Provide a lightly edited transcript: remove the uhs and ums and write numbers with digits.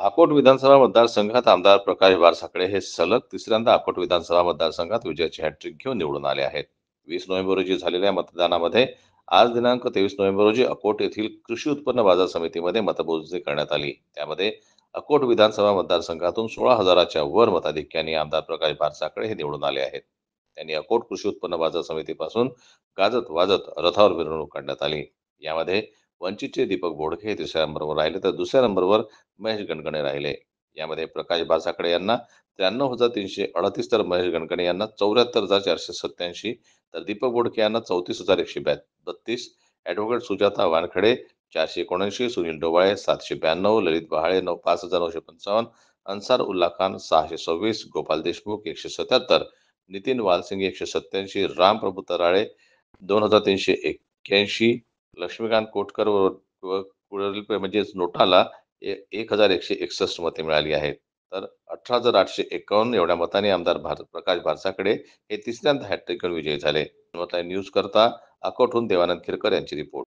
अकोट विधानसभा मतदारसंघात आमदार प्रकाश बारसाकडे हे सलग तिसऱ्यांदा अकोट विधानसभा मतदारसंघात विजयाची हॅट्रिक घेऊन निवडून आले आहेत. 20 नोव्हेंबर रोजी झालेल्या मतदानामध्ये आज दिनांक 23 नोव्हेंबर रोजी अकोट येथील कृषी उत्पन्न बाजार समितीमध्ये मतमोजणी करण्यात आली. त्यामध्ये अकोट विधानसभा मतदारसंघातून 16,000च्या वर मताधिक्याने आमदार प्रकाश बारसाकडे हे निवडून आले आहेत. त्यांनी अकोट कृषी उत्पन्न बाजार समितीपासून गाजत वाजत रथावर मिरवणूक काढण्यात आली. यामध्ये वंचितचे दीपक बोडखे हे तिसऱ्या नंबरवर राहिले, तर दुसऱ्या नंबरवर महेश गणगणे राहिले. यामध्ये प्रकाश बासाकडे यांना 93,338, तर महेश गणगणे यांना 74,487, तर दीपक बोडके यांना 34,132, ॲडव्होकेट सुजाता वानखडे 479, सुनील डोवाळे 792, ललित बहाळे 5,955, अन्सार उल्ला खान 626, गोपाल देशमुख 177, नितीन वालसिंग 187, राम प्रभू तराळे 2,381, लक्ष्मीकांत कोटकर व म्हणजेच नोटाला 1,161 मते मिळाली आहेत. तर 18,851 एवढ्या मतांनी आमदार प्रकाश बारसाकडे हे तिसऱ्यांदा हॅट्रिक घेऊन विजयी झाले. न्यूज करता अकोटहून देवानंद खिरकर यांची रिपोर्ट.